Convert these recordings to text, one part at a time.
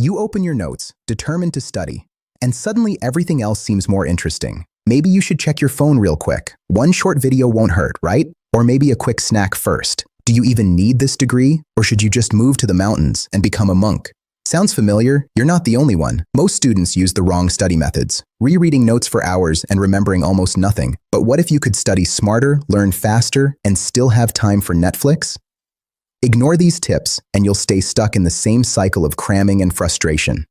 You open your notes, determined to study, and suddenly everything else seems more interesting. Maybe you should check your phone real quick. One short video won't hurt, right? Or maybe a quick snack first. Do you even need this degree? Or should you just move to the mountains and become a monk? Sounds familiar? You're not the only one. Most students use the wrong study methods, rereading notes for hours and remembering almost nothing. But what if you could study smarter, learn faster, and still have time for Netflix? Ignore these tips, and you'll stay stuck in the same cycle of cramming and frustration.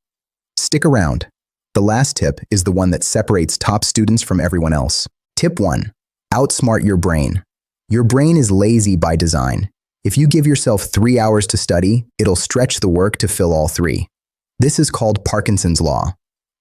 Stick around. The last tip is the one that separates top students from everyone else. Tip 1. Outsmart your brain. Your brain is lazy by design. If you give yourself 3 hours to study, it'll stretch the work to fill all 3. This is called Parkinson's law.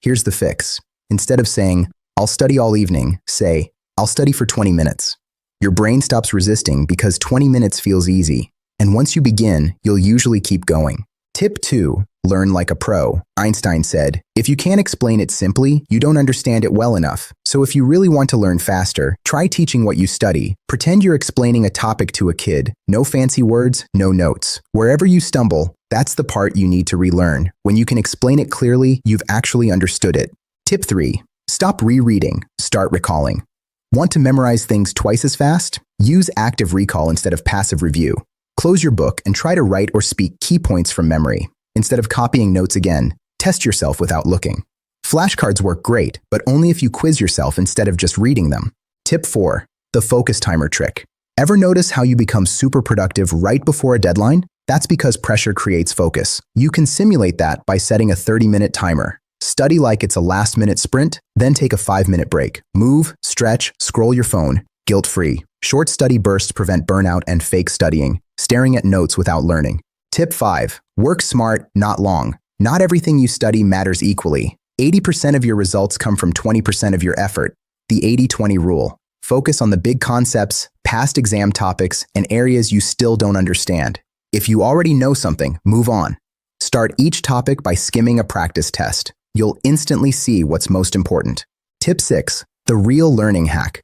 Here's the fix. Instead of saying, "I'll study all evening," say, "I'll study for 20 minutes." Your brain stops resisting because 20 minutes feels easy. And once you begin, you'll usually keep going. Tip 2. Learn like a pro. Einstein said, "If you can't explain it simply, you don't understand it well enough." So if you really want to learn faster, try teaching what you study. Pretend you're explaining a topic to a kid. No fancy words, no notes. Wherever you stumble, that's the part you need to relearn. When you can explain it clearly, you've actually understood it. Tip 3. Stop rereading. Start recalling. Want to memorize things twice as fast? Use active recall instead of passive review. Close your book and try to write or speak key points from memory. Instead of copying notes again, test yourself without looking. Flashcards work great, but only if you quiz yourself instead of just reading them. Tip 4. The focus timer trick. Ever notice how you become super productive right before a deadline? That's because pressure creates focus. You can simulate that by setting a 30-minute timer. Study like it's a last-minute sprint, then take a 5-minute break. Move, stretch, scroll your phone. Guilt-free. Short study bursts prevent burnout and fake studying, staring at notes without learning. Tip 5. Work smart, not long. Not everything you study matters equally. 80% of your results come from 20% of your effort. The 80-20 rule. Focus on the big concepts, past exam topics, and areas you still don't understand. If you already know something, move on. Start each topic by skimming a practice test. You'll instantly see what's most important. Tip 6. The real learning hack.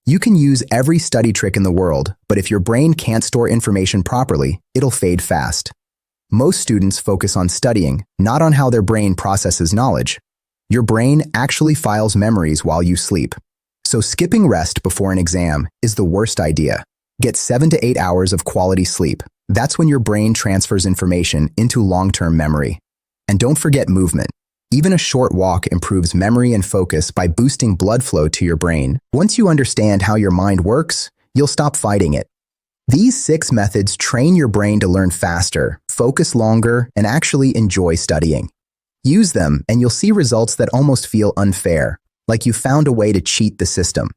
You can use every study trick in the world, but if your brain can't store information properly, it'll fade fast. Most students focus on studying, not on how their brain processes knowledge. Your brain actually files memories while you sleep. So skipping rest before an exam is the worst idea. Get 7 to 8 hours of quality sleep. That's when your brain transfers information into long-term memory. And don't forget movement. Even a short walk improves memory and focus by boosting blood flow to your brain. Once you understand how your mind works, you'll stop fighting it. These 6 methods train your brain to learn faster, focus longer, and actually enjoy studying. Use them, and you'll see results that almost feel unfair, like you found a way to cheat the system.